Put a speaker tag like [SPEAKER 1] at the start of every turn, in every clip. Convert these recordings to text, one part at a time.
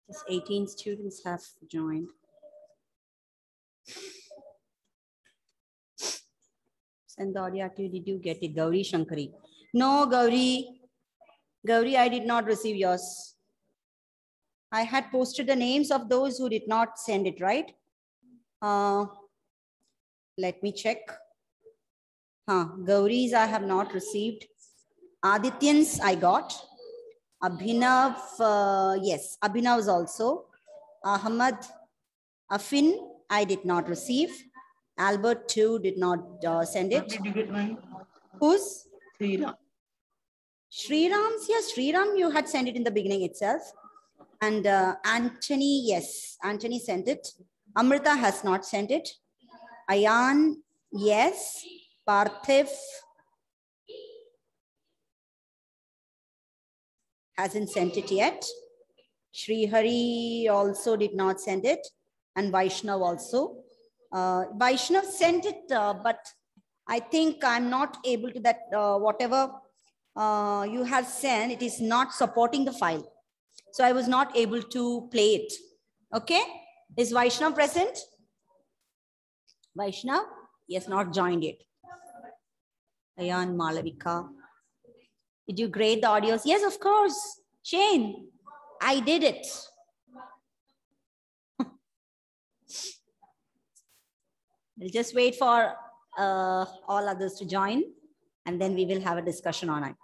[SPEAKER 1] Just 18 students have joined. Send the audio to you. Did you get it? Gauri Shankari. No, Gauri. Gauri, I did not receive yours. I had posted the names of those who did not send it, right? Let me check. Gauri's I have not received. Adityan's I got. Abhinav, yes, Abhinav's also. Ahmad, Afin, I did not receive. Albert too did not send it.
[SPEAKER 2] Did you get mine?
[SPEAKER 1] Who's?
[SPEAKER 2] Sriram.
[SPEAKER 1] Sriram's, yes, Sriram, you had sent it in the beginning itself. And Anthony, yes, Anthony sent it. Amrita has not sent it. Ayan, yes. Parthiv hasn't sent it yet. Srihari also did not send it. And Vaishnav also. Vaishnav sent it, but I think I'm not able to that, whatever you have sent, it is not supporting the file. So I was not able to play it. Okay. Is Vaishnav present? Vaishnav? Yes, not joined yet. Ayan, Malavika. Did you grade the audios? Yes, of course. Shane, I did it. We'll just wait for all others to join, and then we will have a discussion on it.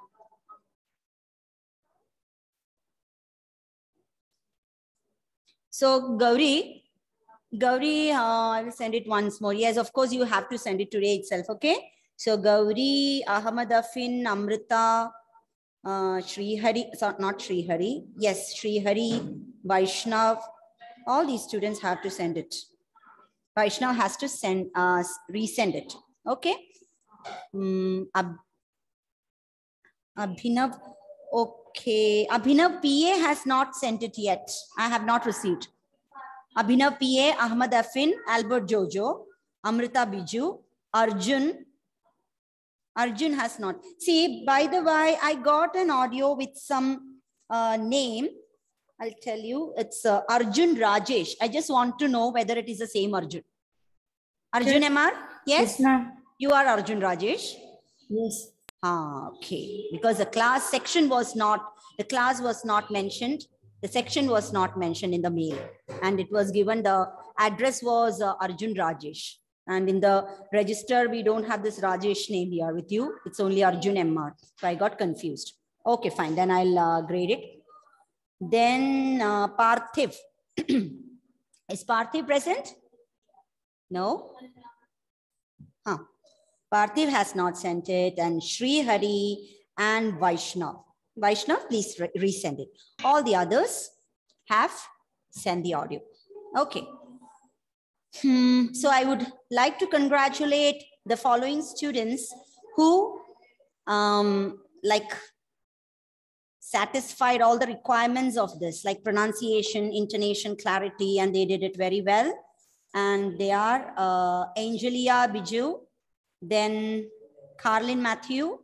[SPEAKER 1] So Gauri, I will send it once more. Yes, of course, you have to send it today itself, okay? So Gauri, Ahmad Afin, Amrita, Srihari, sorry, not Srihari. Yes, Srihari, Vaishnav, all these students have to send it. Vaishnav has to send, resend it, okay? Abhinav, okay. Abhinav PA has not sent it yet. I have not received. Abhinav PA, Ahmad Afin, Albert Jojo, Amrita Biju, Arjun. Arjun has not. See, by the way, I got an audio with some name. I'll tell you, it's Arjun Rajesh. I just want to know whether it is the same Arjun. Arjun MR? Yes? You are Arjun Rajesh?
[SPEAKER 3] Yes.
[SPEAKER 1] Okay. Because the class section was not, the class was not mentioned. The section was not mentioned in the mail. And it was given, the address was Arjun Rajesh. And in the register, we don't have this Rajesh name here with you. It's only Arjun MR. So I got confused. Okay, fine. Then I'll grade it. Then Parthiv. Is Parthiv present? No? Parthiv has not sent it. And Srihari and Vaishnav. Vaishnav, please resend it. All the others have sent the audio. Okay. So I would like to congratulate the following students who satisfied all the requirements of this, like pronunciation, intonation, clarity, and they did it very well. And they are Angelia Biju, then Carlin Matthew,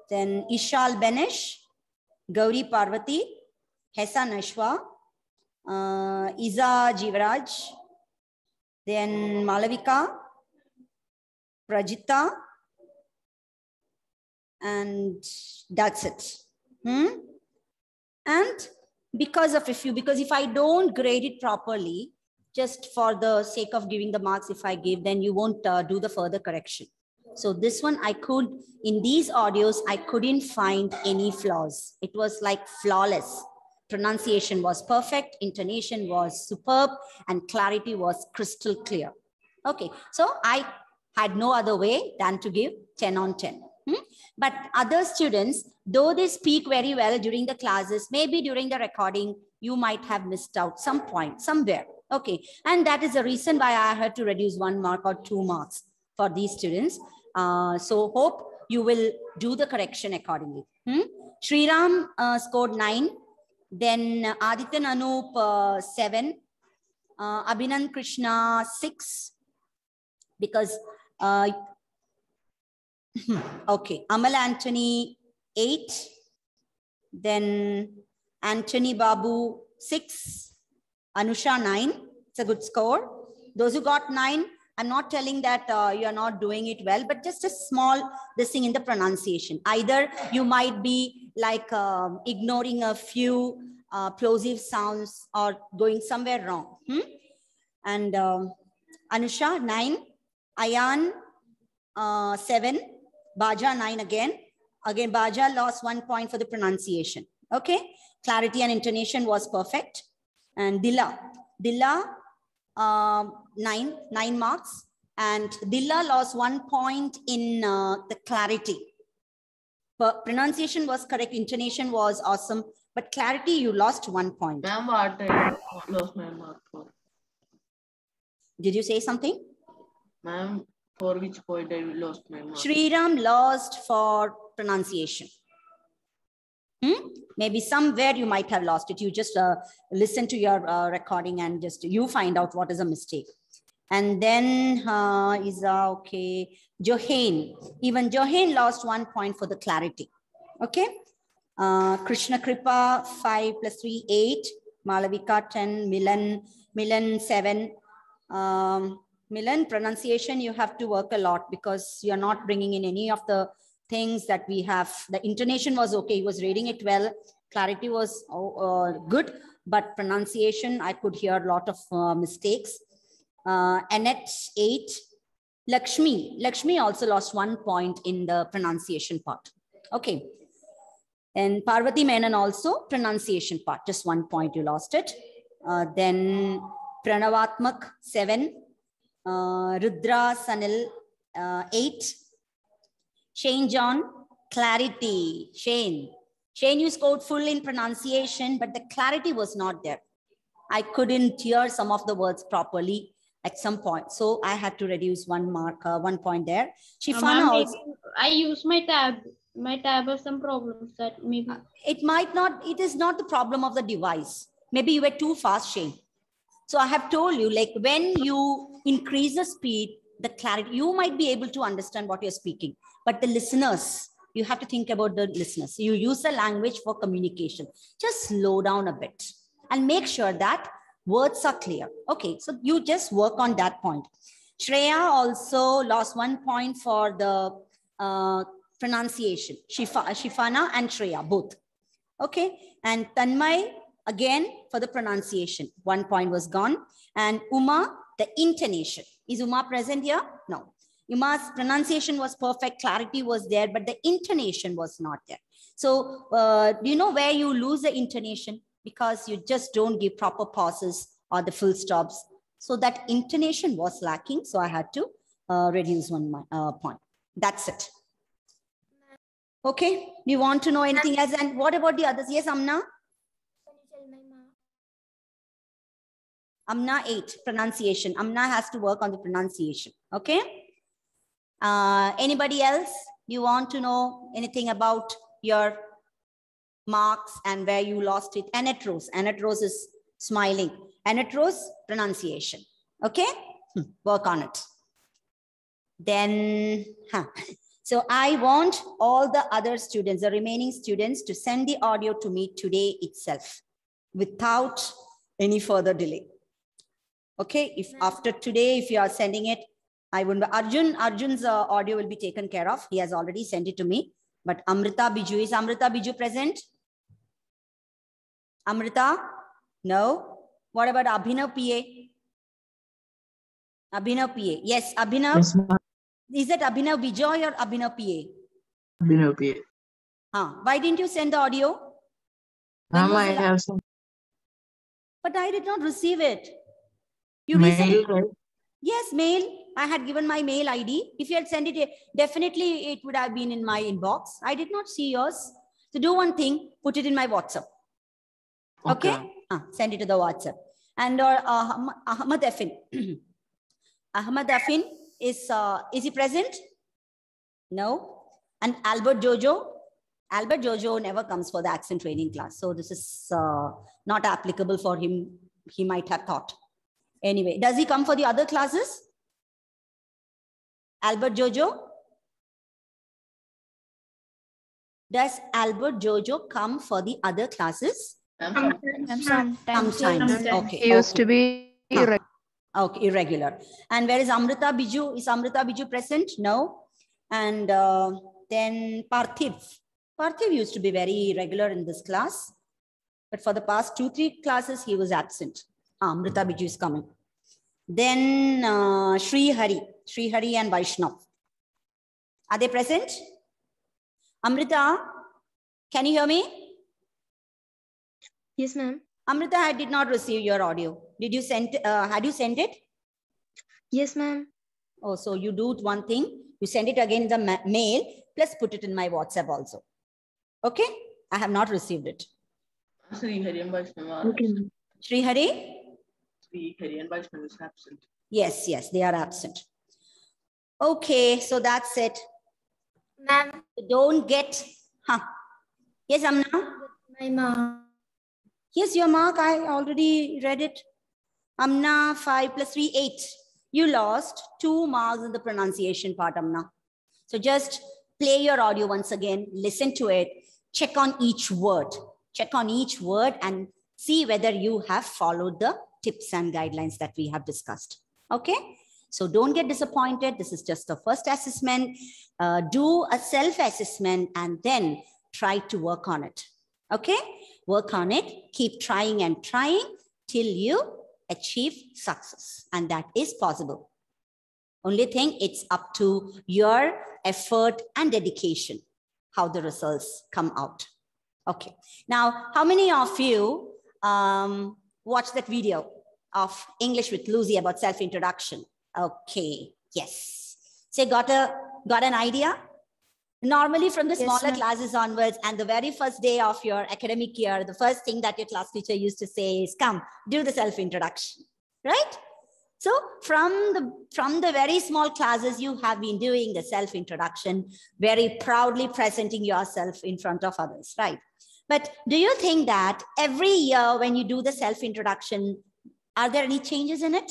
[SPEAKER 1] then Ishal Benesh, Gauri Parvati, Hessa Nashwa, Iza Jivaraj, then Malavika, Prajita, and that's it. And because of because if I don't grade it properly, just for the sake of giving the marks, if I give, then you won't do the further correction. So this one I could, in these audios, I couldn't find any flaws. It was like flawless. Pronunciation was perfect, intonation was superb, and clarity was crystal clear. Okay, so I had no other way than to give 10 on 10. But other students, though they speak very well during the classes, maybe during the recording, you might have missed out some point somewhere. Okay, and that is the reason why I had to reduce 1 mark or 2 marks for these students. So hope you will do the correction accordingly. Sriram scored 9. Then Adityan Anup 7, Abhinand Krishna 6, because okay, Amal Anthony 8, then Anthony Babu 6. Anusha, 9. It's a good score. Those who got 9, I'm not telling that you are not doing it well, but just a small this thing in the pronunciation. Either you might be like ignoring a few plosive sounds or going somewhere wrong. And Anusha, 9. Ayan, 7. Baja, 9 again. Again, Baja lost 1 point for the pronunciation. Okay. Clarity and intonation was perfect. And Dilla, 9 marks. And Dilla lost 1 point in the clarity. But pronunciation was correct. Intonation was awesome. But clarity, you lost 1 point.
[SPEAKER 2] Ma'am, what I lost my mark for?
[SPEAKER 1] Did you say something?
[SPEAKER 2] Ma'am, for which point I lost my mark?
[SPEAKER 1] Shriram lost for pronunciation. Maybe somewhere you might have lost it. You just listen to your recording and just you find out what is a mistake. And then Isa, okay. Johain, even Johain lost 1 point for the clarity. Okay. Krishna Kripa, 5 plus 3, 8. Malavika, 10. Milan, 7. Milan, pronunciation, you have to work a lot because you're not bringing in any of the things that we have. The intonation was okay. He was reading it well. Clarity was good, but pronunciation, I could hear a lot of mistakes. Annette, 8. Lakshmi also lost 1 point in the pronunciation part. Okay. And Parvati Menon also pronunciation part, just 1 point you lost it. Then Pranavatmak, 7. Rudra Sanil, 8. Shane John, clarity. Shane, you scored full in pronunciation, but the clarity was not there. I couldn't hear some of the words properly at some point. So I had to reduce 1 mark, 1 point there. Shifana also.
[SPEAKER 3] I use my tab. My tab has some problems that maybe.
[SPEAKER 1] It might not, it is not the problem of the device. Maybe you were too fast, Shane. So I have told you, like when you increase the speed, the clarity, you might be able to understand what you're speaking, but the listeners, you have to think about the listeners. You use the language for communication. Just slow down a bit and make sure that words are clear. Okay, so you just work on that point. Shreya also lost 1 point for the pronunciation. Shifana and Shreya, both. Okay, and Tanmay, again, for the pronunciation, 1 point was gone. And Uma, the intonation. Is Uma present here? No. Uma's pronunciation was perfect. Clarity was there, but the intonation was not there. So do you know where you lose the intonation? Because you just don't give proper pauses or the full stops. So that intonation was lacking. So I had to reduce 1 point. That's it. Okay. Do you want to know anything else? And what about the others? Yes, Amna? Amna, 8, pronunciation. Amna has to work on the pronunciation. Okay. Anybody else? You want to know anything about your marks and where you lost it? Annette Rose. Annette Rose is smiling. Annette Rose, pronunciation. Okay. Work on it. Then, so I want all the other students, the remaining students, to send the audio to me today itself without any further delay. Okay, if after today, if you are sending it, I wouldn't. Arjun's audio will be taken care of. He has already sent it to me. But Amrita Biju, is Amrita Biju present? Amrita? No. What about Abhinav PA? Abhinav PA. Yes, Abhinav. Yes, is it Abhinav Bijoy or Abhinav PA?
[SPEAKER 4] Abhinav PA.
[SPEAKER 1] Why didn't you send the audio?
[SPEAKER 4] I have some.
[SPEAKER 1] But I did not receive it. You
[SPEAKER 4] mail, right?
[SPEAKER 1] Yes, mail. I had given my mail ID. If you had sent it, definitely it would have been in my inbox. I did not see yours. So do one thing, put it in my WhatsApp. Okay? Send it to the WhatsApp. And Ahmad Affin. Ahmad Affin is he present? No. And Albert Jojo. Albert Jojo never comes for the accent training class. So this is not applicable for him. He might have thought. Anyway, does he come for the other classes? Albert Jojo? Does Albert Jojo come for the other classes? Sometimes. Okay.
[SPEAKER 4] He used to be irregular.
[SPEAKER 1] Okay, irregular. And where is Amrita Biju? Is Amrita Biju present? No. And then Parthiv. Parthiv used to be very regular in this class. But for the past 2-3 classes, he was absent. Amrita Biju is coming. Then Sri Hari and Vaishnav. Are they present? Amrita, can you hear me?
[SPEAKER 5] Yes, ma'am.
[SPEAKER 1] Amrita, I did not receive your audio. Did you send, had you sent it?
[SPEAKER 5] Yes, ma'am.
[SPEAKER 1] Oh, so you do one thing. You send it again in the mail, plus put it in my WhatsApp also. Okay? I have not received it.
[SPEAKER 2] Sri Hari and Vaishnav.
[SPEAKER 5] Okay.
[SPEAKER 1] Sri Hari?
[SPEAKER 2] Sri Hari and Vaishnav is absent.
[SPEAKER 1] Yes, they are absent. Okay, so that's it.
[SPEAKER 5] Ma'am.
[SPEAKER 1] Don't get, Yes, Amna?
[SPEAKER 5] My mom.
[SPEAKER 1] Yes, your mark, I already read it. Amna, 5 plus 3, 8. You lost 2 marks in the pronunciation part, Amna. So just play your audio once again, listen to it, check on each word. Check on each word and see whether you have followed the tips and guidelines that we have discussed. Okay? So don't get disappointed. This is just the first assessment. Do a self-assessment and then try to work on it. Okay? Work on it. Keep trying and trying till you achieve success. And that is possible. Only thing, it's up to your effort and dedication, how the results come out. Okay. Now, how many of you watched that video of English with Lucy about self-introduction? Okay. Yes. So got an idea? Normally from the smaller classes onwards and the very first day of your academic year, the first thing that your class teacher used to say is, come, do the self-introduction, right? So from the very small classes, you have been doing the self-introduction, very proudly presenting yourself in front of others, right? But do you think that every year when you do the self-introduction, are there any changes in it?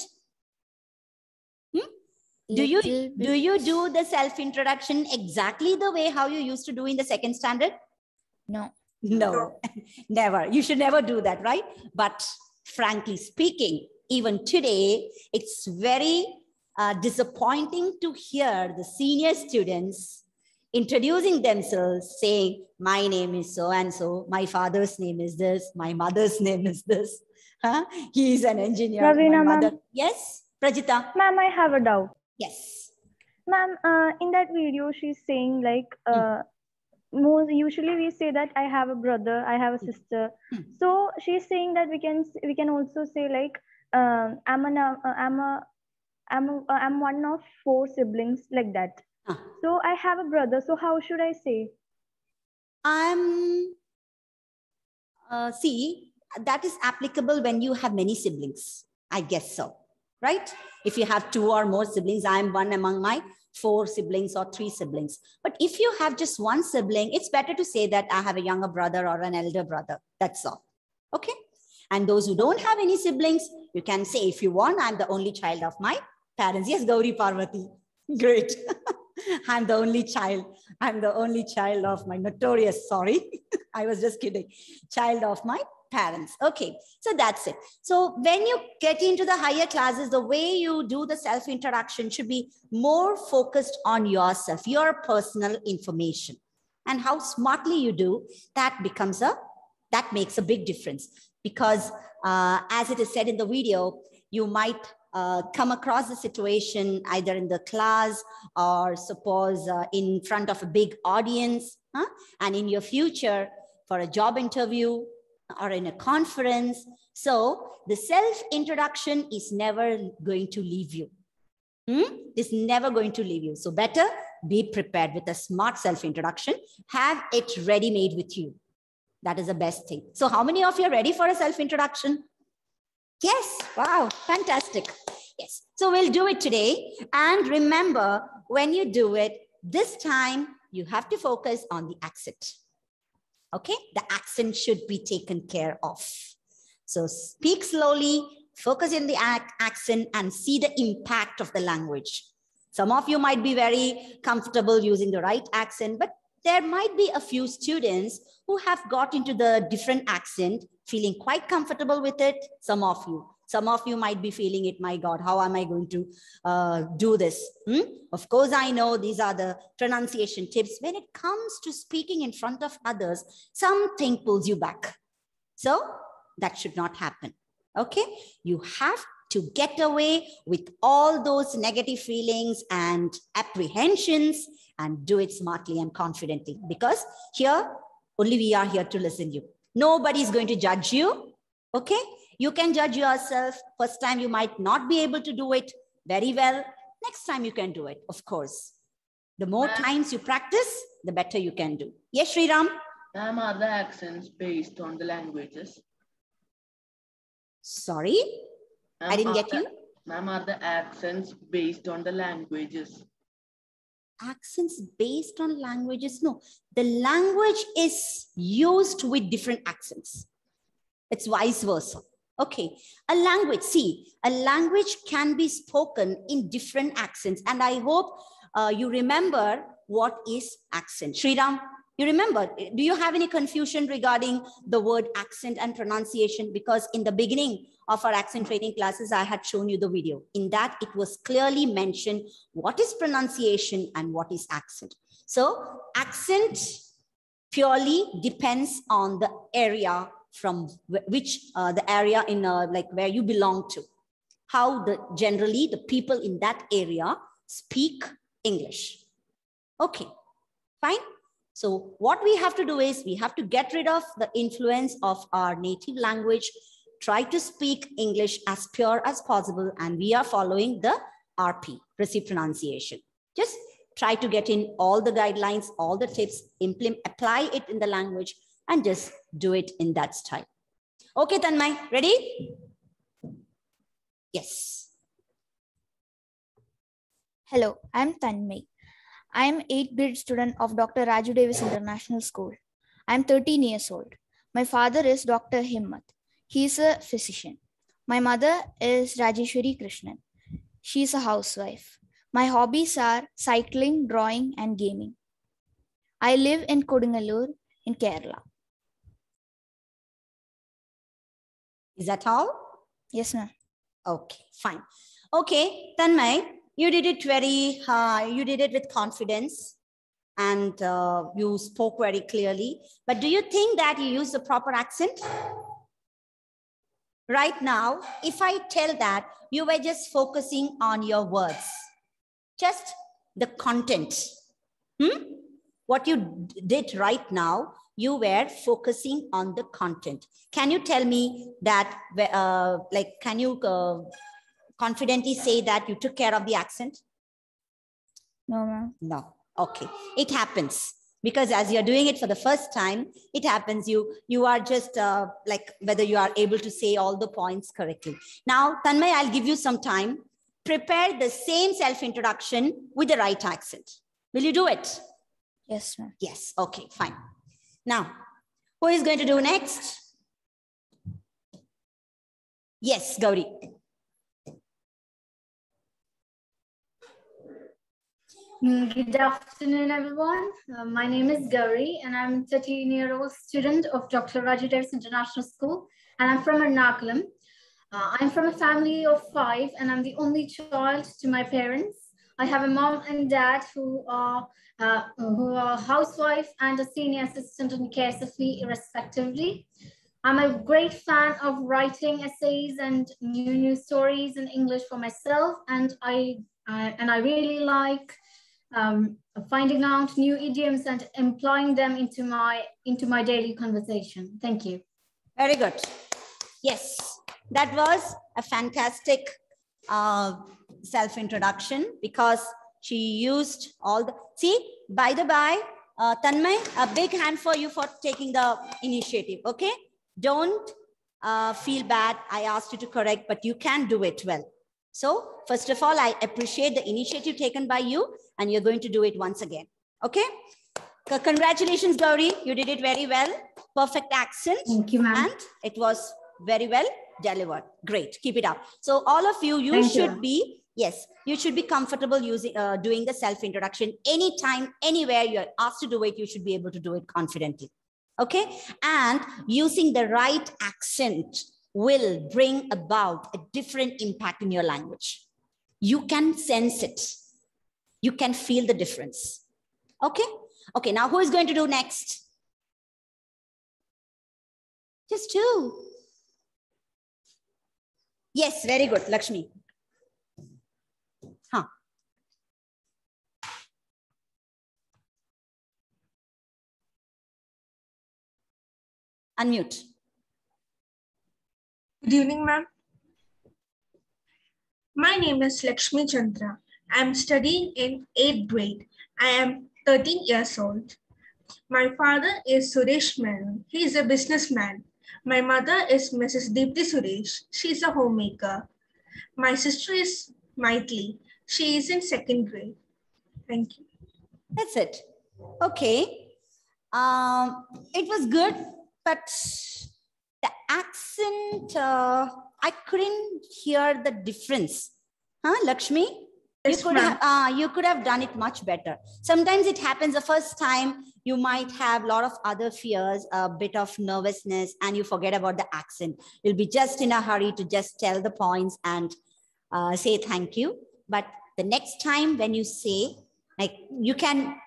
[SPEAKER 1] Do you do the self-introduction exactly the way how you used to do in the second standard?
[SPEAKER 6] No.
[SPEAKER 1] No, never. You should never do that, right? But frankly speaking, even today, it's very disappointing to hear the senior students introducing themselves, saying, my name is so-and-so, my father's name is this, my mother's name is this. He is an engineer.
[SPEAKER 7] Ravina,
[SPEAKER 1] my mother. Yes, Prajita.
[SPEAKER 7] Ma'am, I have a doubt.
[SPEAKER 1] Yes.
[SPEAKER 7] Ma'am, in that video, she's saying like, usually we say that I have a brother, I have a sister. So she's saying that we can also say like, I'm one of 4 siblings, like that. So I have a brother. So how should I say?
[SPEAKER 1] See, that is applicable when you have many siblings. I guess so, right? If you have 2 or more siblings, I am one among my 4 siblings or 3 siblings. But if you have just one sibling, it's better to say that I have a younger brother or an elder brother. That's all. Okay. And those who don't have any siblings, you can say, if you want, I'm the only child of my parents. Yes, Gauri Parvati. Great. I'm the only child. I'm the only child of my notorious, sorry. I was just kidding. Child of my parents. Okay, so that's it. So when you get into the higher classes, the way you do the self-introduction should be more focused on yourself, your personal information, and how smartly you do that makes a big difference. Because as it is said in the video, you might come across the situation either in the class or suppose in front of a big audience, and in your future for a job interview or in a conference. So the self-introduction is never going to leave you. It's never going to leave you. So better be prepared with a smart self-introduction. Have it ready-made with you. That is the best thing. So how many of you are ready for a self-introduction? Yes. Wow. Fantastic. Yes. So we'll do it today. And remember, when you do it, this time you have to focus on the accent. Okay. The accent should be taken care of. So speak slowly, focus in the accent and see the impact of the language. Some of you might be very comfortable using the right accent, but there might be a few students who have got into the different accent, feeling quite comfortable with it. Some of you might be feeling it, my God, how am I going to do this? Of course, I know these are the pronunciation tips. When it comes to speaking in front of others, something pulls you back. So that should not happen. Okay, you have to get away with all those negative feelings and apprehensions and do it smartly and confidently, because here only we are here to listen to you. Nobody is going to judge you. Okay, you can judge yourself. First time you might not be able to do it very well. Next time you can do it, of course. The more times you practice, the better you can do. Yes, Sriram?
[SPEAKER 2] Ma'am, are the accents based on the languages?
[SPEAKER 1] Sorry, I didn't get you.
[SPEAKER 2] Ma'am, are the accents based on the languages?
[SPEAKER 1] Accents based on languages? No, the language is used with different accents. It's vice versa. Okay, a language, see, a language can be spoken in different accents. And I hope you remember what is accent. Sriram, you remember, do you have any confusion regarding the word accent and pronunciation? Because in the beginning of our accent training classes, I had shown you the video. In that, it was clearly mentioned what is pronunciation and what is accent. So accent purely depends on the area from which the area in like where you belong to, how generally the people in that area speak English. Okay, fine. So what we have to do is we have to get rid of the influence of our native language, try to speak English as pure as possible, and we are following the RP, received pronunciation. Just try to get in all the guidelines, all the tips, apply it in the language, and just do it in that style. Okay, Tanmay, ready? Yes.
[SPEAKER 6] Hello, I'm Tanmay. I am 8th grade student of Dr. Raju Davis International School. I am 13 years old. My father is Dr. Himmat. He is a physician. My mother is Rajeshwari Krishnan. She is a housewife. My hobbies are cycling, drawing, and gaming. I live in Kodungalur in Kerala.
[SPEAKER 1] Is that all?
[SPEAKER 6] Yes, ma'am.
[SPEAKER 1] Okay, fine. Okay, Tanmay, you did it you did it with confidence, and you spoke very clearly. But do you think that you used the proper accent? Right now, if I tell that you were just focusing on your words, just the content, what you did right now, you were focusing on the content. Can you tell me that, can you confidently say that you took care of the accent?
[SPEAKER 6] No, ma'am.
[SPEAKER 1] No. Okay. It happens. Because as you're doing it for the first time, it happens. You are just whether you are able to say all the points correctly. Now, Tanmay, I'll give you some time. Prepare the same self-introduction with the right accent. Will you do it?
[SPEAKER 6] Yes, ma'am.
[SPEAKER 1] Yes. Okay, fine. Now, who is going to do next? Yes, Gauri.
[SPEAKER 8] Good afternoon, everyone. My name is Gauri, and I'm a 13-year-old student of Dr. Raju Davis International School, and I'm from Ernakulam. I'm from a family of 5, and I'm the only child to my parents. I have a mom and dad who are housewife and a senior assistant in cares of me, respectively. I'm a great fan of writing essays and new stories in English for myself, and I really like finding out new idioms and employing them into my daily conversation. Thank you.
[SPEAKER 1] Very good. Yes, that was a fantastic self-introduction, because she used all the, see, by the by, Tanmay, a big hand for you for taking the initiative, okay? Don't feel bad. I asked you to correct, but you can do it well. So first of all, I appreciate the initiative taken by you, and you're going to do it once again, okay? So congratulations, Gauri. You did it very well. Perfect accent.
[SPEAKER 8] Thank you, ma'am.
[SPEAKER 1] And it was very well delivered. Great. Keep it up. So all of you, you should be Yes, you should be comfortable using doing the self-introduction anytime, anywhere you're asked to do it, you should be able to do it confidently. Okay, and using the right accent will bring about a different impact in your language. You can sense it. You can feel the difference. Okay, okay, now who is going to do next? Just two. Yes, very good, Lakshmi. Huh. Unmute.
[SPEAKER 9] Good evening, ma'am. My name is Lakshmi Chandra. I am studying in 8th grade. I am 13 years old. My father is Suresh Menon. He is a businessman. My mother is Mrs. Deepthi Suresh. She is a homemaker. My sister is Maitli. She is in 2nd grade. Thank you.
[SPEAKER 1] That's it. Okay. It was good, but the accent, I couldn't hear the difference. Huh, Lakshmi?
[SPEAKER 9] Yes,
[SPEAKER 1] you could have done it much better. Sometimes it happens the first time, you might have a lot of other fears, a bit of nervousness, and you forget about the accent. You'll be just in a hurry to just tell the points and say thank you. But the next time when you say, like, you can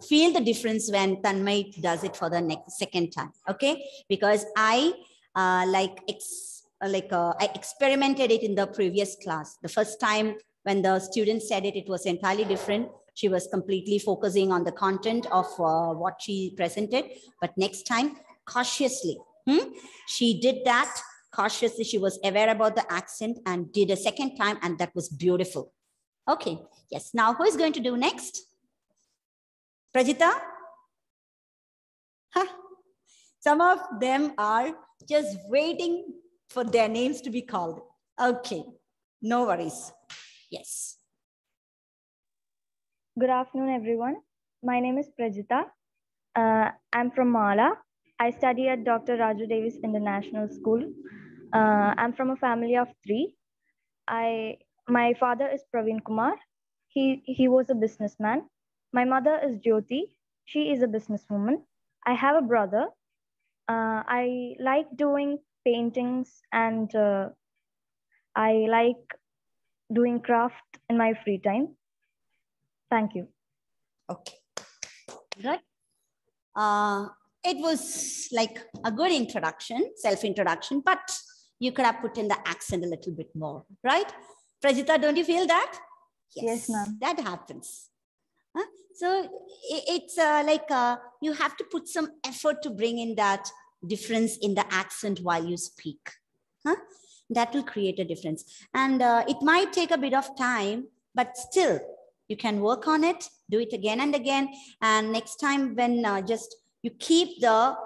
[SPEAKER 1] feel the difference when Tanmay does it for the second time, okay? Because I I experimented it in the previous class. The first time when the student said it, it was entirely different. She was completely focusing on the content of what she presented. But next time, cautiously, she did that cautiously. She was aware about the accent and did a second time, and that was beautiful. Okay, yes. Now, who is going to do next? Prajita? Huh. Some of them are just waiting for their names to be called. Okay, no worries. Yes.
[SPEAKER 7] Good afternoon, everyone. My name is Prajita. I'm from Mala. I study at Dr. Raju Davis International School. I'm from a family of 3. My father is Praveen Kumar. He was a businessman. My mother is Jyoti. She is a businesswoman. I have a brother. I like doing paintings and I like doing craft in my free time. Thank you.
[SPEAKER 1] Okay, good. It was like a good introduction, self-introduction, but you could have put in the accent a little bit more, right? Prajita, don't you feel that?
[SPEAKER 7] Yes, ma'am.
[SPEAKER 1] That happens. Huh? So it's you have to put some effort to bring in that difference in the accent while you speak. Huh? That will create a difference. And it might take a bit of time, but still, you can work on it, do it again and again. And next time when you keep the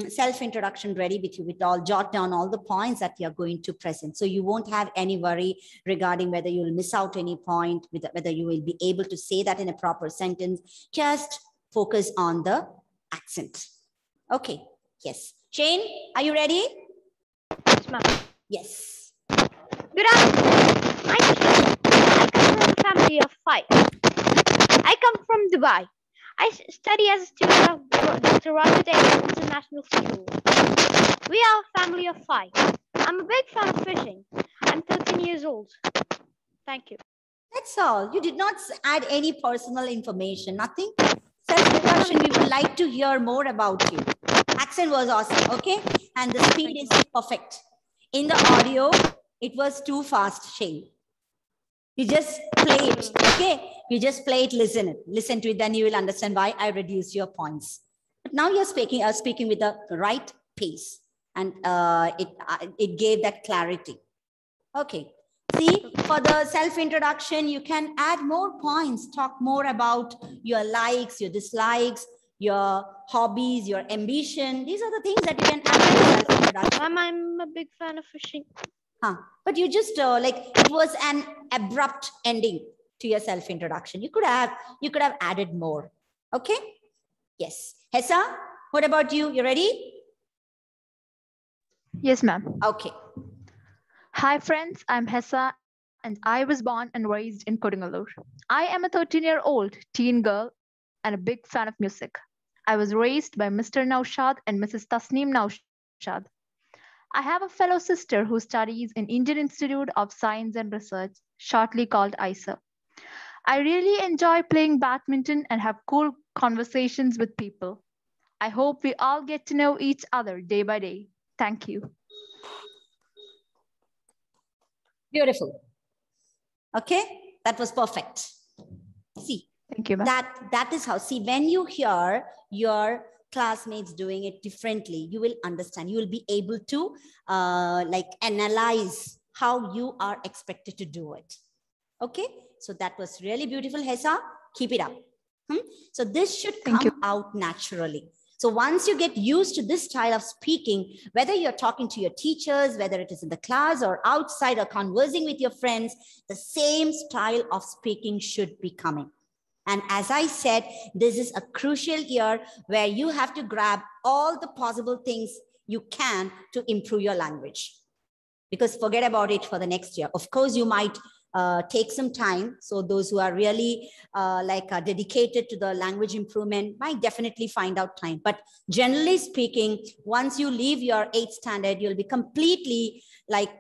[SPEAKER 1] self-introduction ready with you, jot down all the points that you're going to present. So you won't have any worry regarding whether you'll miss out any point, whether you will be able to say that in a proper sentence. Just focus on the accent. Okay, yes. Shane, are you ready?
[SPEAKER 10] Yes, ma'am.
[SPEAKER 1] Yes.
[SPEAKER 10] Good afternoon. I'm Shane. I come from a family of 5. I come from Dubai. I study as a student of Dr. Raju Davis International School. We are a family of 5. I'm a big fan of fishing. I'm 13 years old. Thank you.
[SPEAKER 1] That's all. You did not add any personal information, nothing. Self-introduction, we would like to hear more about you. Accent was awesome, okay? And the speed is perfect. In the audio, it was too fast, Shane. You just play it, okay? You just play it, listen to it, then you will understand why I reduced your points. But now you're speaking with the right pace, and it gave that clarity. Okay. See, for the self-introduction, you can add more points, talk more about your likes, your dislikes, your hobbies, your ambition. These are the things that you can add to the self-introduction.
[SPEAKER 10] I'm a big fan of fishing.
[SPEAKER 1] But you just it was an abrupt ending to your self-introduction. You could have added more. Okay. Yes. Hessa, what about you? You ready?
[SPEAKER 4] Yes, ma'am.
[SPEAKER 1] Okay.
[SPEAKER 4] Hi, friends. I'm Hessa. and I was born and raised in Kodungalur. I am a 13-year-old teen girl and a big fan of music. I was raised by Mr. Naushad and Mrs. Tasneem Naushad. I have a fellow sister who studies in Indian Institute of Science and Research, shortly called ISA. I really enjoy playing badminton and have cool conversations with people. I hope we all get to know each other day by day. Thank you.
[SPEAKER 1] Beautiful. Okay, that was perfect. See,
[SPEAKER 4] thank you, ma'am.
[SPEAKER 1] That is how, see, when you hear your classmates doing it differently, you will understand. You will be able to like analyze how you are expected to do it. Okay, so that was really beautiful, Hesa. Keep it up. So this should come out naturally. So once you get used to this style of speaking, whether you're talking to your teachers, whether it is in the class or outside or conversing with your friends, the same style of speaking should be coming. And as I said, this is a crucial year where you have to grab all the possible things you can to improve your language. Because forget about it for the next year. Of course, you might take some time. So those who are really dedicated to the language improvement might definitely find out time. But generally speaking, once you leave your 8th standard, you'll be completely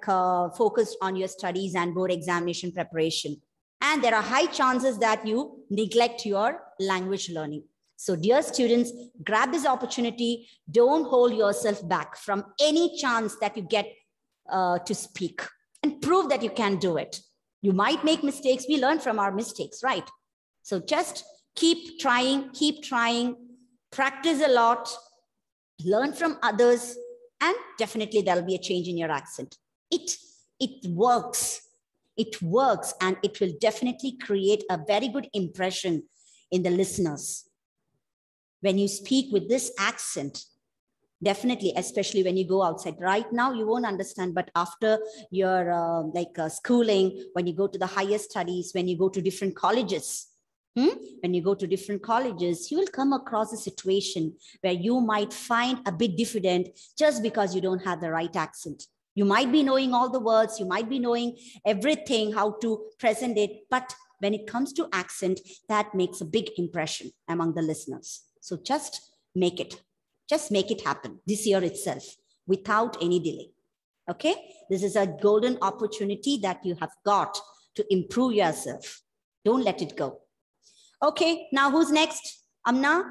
[SPEAKER 1] focused on your studies and board examination preparation. And there are high chances that you neglect your language learning. So dear students, grab this opportunity. Don't hold yourself back from any chance that you get to speak, and prove that you can do it. You might make mistakes. We learn from our mistakes, right? So just keep trying, practice a lot, learn from others, and definitely there'll be a change in your accent. It works. It works, and it will definitely create a very good impression in the listeners. When you speak with this accent, definitely, especially when you go outside. Right now, you won't understand, but after your schooling, when you go to the higher studies, when you go to different colleges, when you go to different colleges, you will come across a situation where you might find a bit diffident just because you don't have the right accent. You might be knowing all the words, you might be knowing everything, how to present it, but when it comes to accent, that makes a big impression among the listeners. So just make it happen this year itself without any delay. Okay, this is a golden opportunity that you have got to improve yourself. Don't let it go. Okay, now who's next? Amna,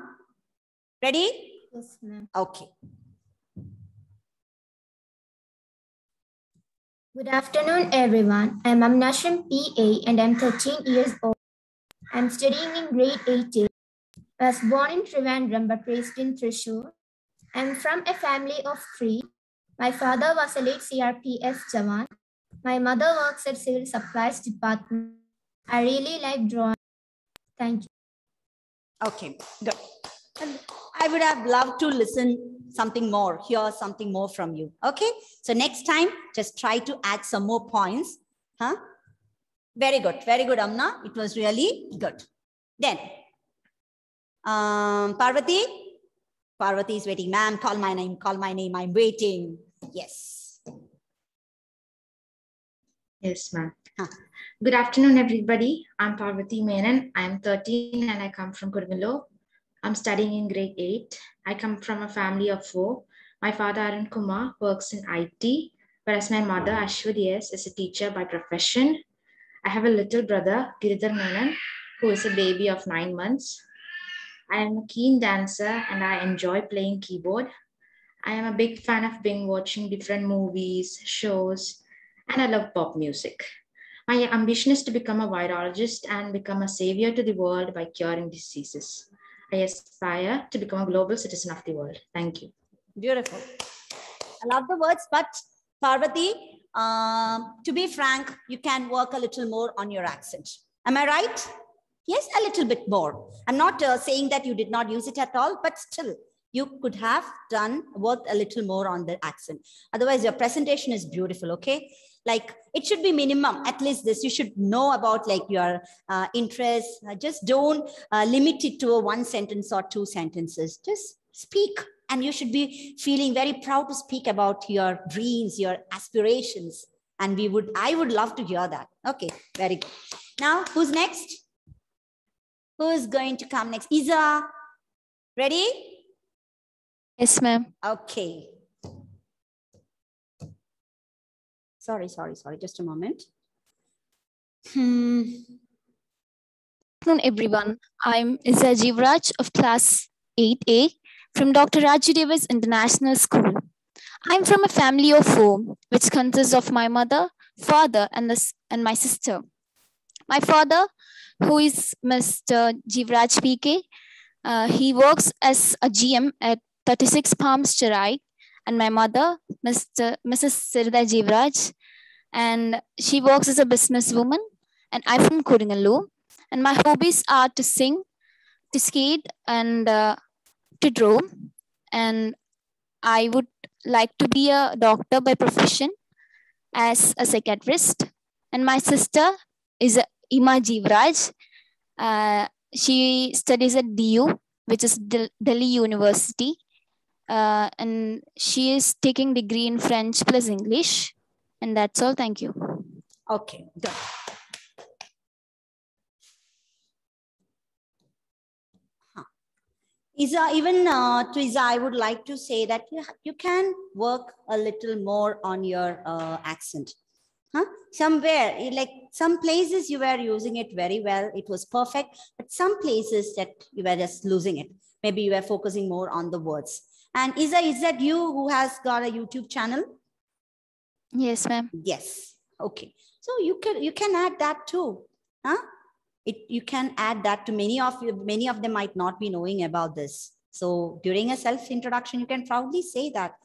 [SPEAKER 1] ready?
[SPEAKER 5] Yes, ma'am.
[SPEAKER 1] Okay.
[SPEAKER 5] Good afternoon, everyone. I'm Amnasham PA and I'm 13 years old. I'm studying in grade 8. I was born in Trivandrum but raised in Thrissur. I'm from a family of 3. My father was a late CRPF Jawan. My mother works at Civil Supplies Department. I really like drawing. Thank you.
[SPEAKER 1] Okay, good. I would have loved to listen something more, hear something more from you. Okay, so next time, just try to add some more points. Very good, Amna. It was really good. Then, Parvati is waiting. Ma'am, call my name, I'm waiting. Yes.
[SPEAKER 11] Yes, ma'am. Good afternoon, everybody. I'm Parvati Menon. I'm 13 and I come from Kodungalur. I'm studying in grade 8. I come from a family of 4. My father, Arun Kumar, works in IT, whereas my mother, Ashwadi S., is a teacher by profession. I have a little brother, Giridhar Menon, who is a baby of 9 months. I am a keen dancer and I enjoy playing keyboard. I am a big fan of watching different movies, shows, and I love pop music. My ambition is to become a virologist and become a savior to the world by curing diseases. I aspire to become a global citizen of the world. Thank you.
[SPEAKER 1] Beautiful. I love the words, but Parvati, to be frank, you can work a little more on your accent. Am I right? Yes, a little bit more. I'm not saying that you did not use it at all, but still, you could have worked a little more on the accent. Otherwise, your presentation is beautiful, okay? Like, it should be minimum, at least this. You should know about your interests. Just don't limit it to a 1 sentence or 2 sentences. Just speak. And you should be feeling very proud to speak about your dreams, your aspirations. And I would love to hear that. Okay, very good. Now, who's next? Who is going to come next? Isa, ready?
[SPEAKER 6] Yes, ma'am.
[SPEAKER 1] Okay. Sorry. Just a moment.
[SPEAKER 6] Good afternoon, everyone. I'm Isa Jivraj of class 8A from Dr. Raju Davis International School. I'm from a family of 4, which consists of my mother, father, and my sister. My father, who is Mr. Jivraj PK, he works as a GM at 36 Palms Cherai, and my mother, Mrs. Sirda Jivraj, and she works as a businesswoman, and I'm from Kodingalur, and my hobbies are to sing, to skate, and to draw, and I would like to be a doctor by profession as a psychiatrist, and my sister is Ima Jivraj. She studies at DU, which is Delhi University, and she is taking degree in French plus English. And that's all. Thank you.
[SPEAKER 1] Okay, good. Isa, even to Isa, I would like to say that you can work a little more on your accent. Somewhere, like some places you were using it very well, it was perfect, but some places that you were just losing it. Maybe you were focusing more on the words. And Isa, is that you who has got a YouTube channel?
[SPEAKER 6] Yes, ma'am.
[SPEAKER 1] Yes. Okay. So you can add that too. You can add that to many of them might not be knowing about this. So during a self-introduction, you can proudly say that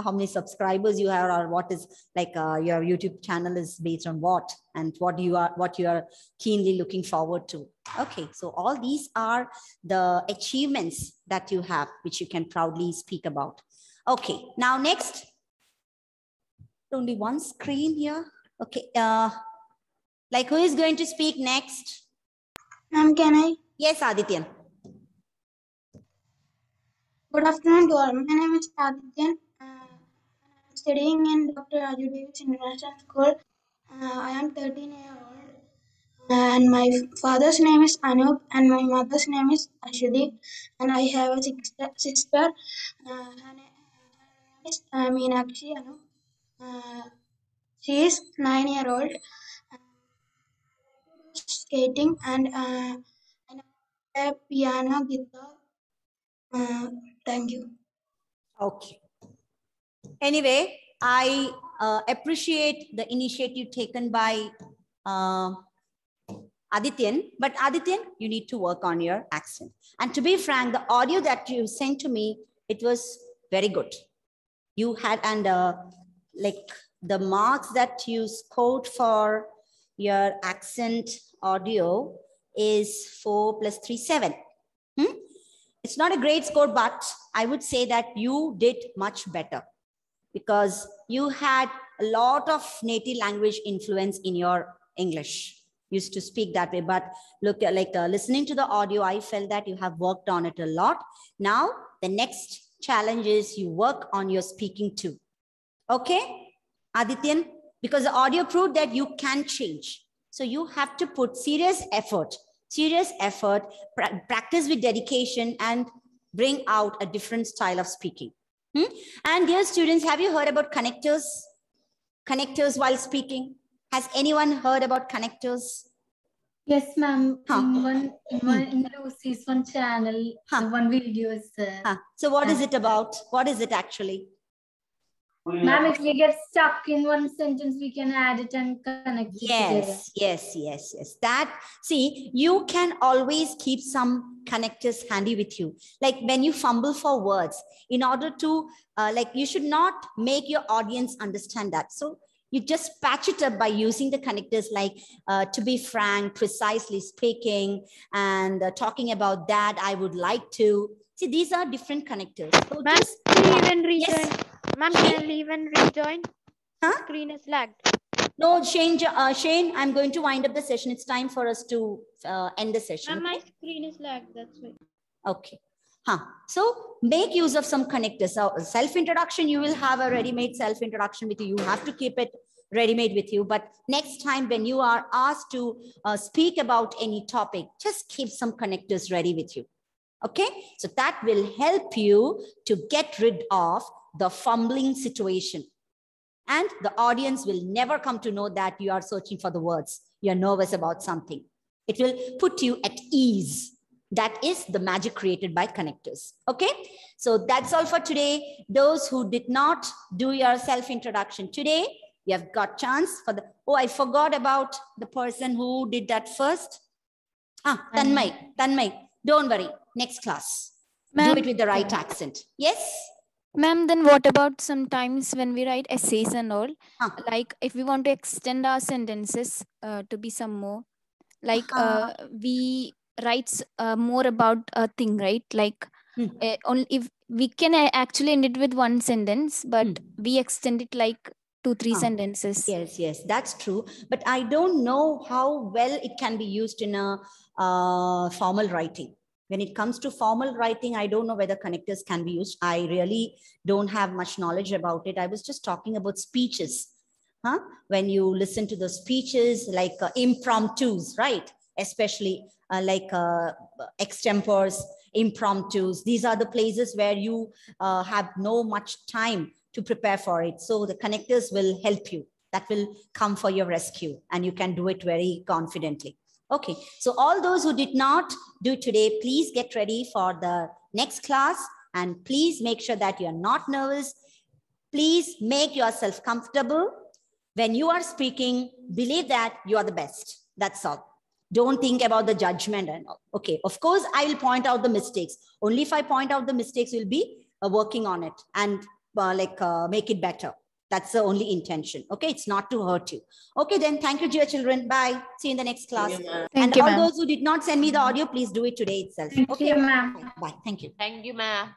[SPEAKER 1] how many subscribers you have, or what is like your YouTube channel is based on what, and what you are keenly looking forward to. Okay, so all these are the achievements that you have, which you can proudly speak about. Okay, now next, only one screen here. Okay, like who is going to speak next?
[SPEAKER 12] Ma'am, can I?
[SPEAKER 1] Yes, Adityan.
[SPEAKER 12] Good afternoon to all. My name is Adityan. I'm studying in Dr. Raju Davis International School. I am 13 years old. And my father's name is Anup and my mother's name is Ashudi. And I have a sister. Her name is Meenakshi Anup. She is 9 years old. Skating and piano, guitar. Thank you.
[SPEAKER 1] Okay. Anyway, I appreciate the initiative taken by Adityan, but Adityan, you need to work on your accent. And to be frank, the audio that you sent to me, it was very good. You had, and like the marks that you scored for your accent audio is 4 + 3 = 7. It's not a great score, but I would say that you did much better because you had a lot of native language influence in your English. Used to speak that way, but look at listening to the audio, I felt that you have worked on it a lot. Now, the next challenge is you work on your speaking too. Okay, Adityan, because the audio proved that you can change. So you have to put serious effort, practice with dedication, and bring out a different style of speaking. And dear students, have you heard about connectors? Connectors while speaking? Has anyone heard about connectors?
[SPEAKER 8] Yes, ma'am. In Lucy's one channel, one video is there.
[SPEAKER 1] So what is it about? What is it actually?
[SPEAKER 8] Ma'am, if we get stuck in one sentence, we can add it and connect it together.
[SPEAKER 1] Yes. That, see, you can always keep some connectors handy with you. Like when you fumble for words, in order to, you should not make your audience understand that. So you just patch it up by using the connectors like to be frank, precisely speaking, and talking about that, I would like to. See, these are different connectors. So
[SPEAKER 10] Ma'am,
[SPEAKER 1] just,
[SPEAKER 10] leave and rejoin.
[SPEAKER 1] yes.
[SPEAKER 10] Ma'am, can I leave and rejoin? Screen is lagged.
[SPEAKER 1] No, Shane, I'm going to wind up the session. It's time for us to end the session.
[SPEAKER 10] Ma'am, my screen is lagged, that's why.
[SPEAKER 1] Okay. So make use of some connectors. So self-introduction, you will have a ready-made self-introduction with you. You have to keep it ready-made with you. But next time when you are asked to speak about any topic, just keep some connectors ready with you. Okay, so that will help you to get rid of the fumbling situation. And the audience will never come to know that you are searching for the words. You're nervous about something. It will put you at ease. That is the magic created by connectors. Okay, so that's all for today. Those who did not do your self-introduction today, you have got chance for the, oh, I forgot about the person who did that first. Tanmay, don't worry, next class. Do it with the right accent. Yes?
[SPEAKER 6] Ma'am, then what about sometimes when we write essays and all, like if we want to extend our sentences to be some more, like we write more about a thing, right? Like only if we can actually end it with one sentence, but we extend it like 2-3 sentences.
[SPEAKER 1] Yes, that's true. But I don't know how well it can be used in a formal writing. When it comes to formal writing, I don't know whether connectors can be used. I really don't have much knowledge about it. I was just talking about speeches. When you listen to the speeches, like impromptus, right? Especially like extempores, impromptus. These are the places where you have no much time to prepare for it. So the connectors will help you. That will come for your rescue and you can do it very confidently. Okay, so all those who did not do today, please get ready for the next class and please make sure that you're not nervous. Please make yourself comfortable. When you are speaking, believe that you are the best. That's all. Don't think about the judgment and all. Okay, of course, I will point out the mistakes. Only if I point out the mistakes, we'll be working on it and make it better. That's the only intention. Okay, it's not to hurt you. Okay, then thank you, dear children. Bye. See you in the next class.
[SPEAKER 6] Thank you,
[SPEAKER 1] all those who did not send me the audio, please do it today itself.
[SPEAKER 8] Thank you, ma'am.
[SPEAKER 1] Bye. Thank you.
[SPEAKER 13] Thank you, ma'am.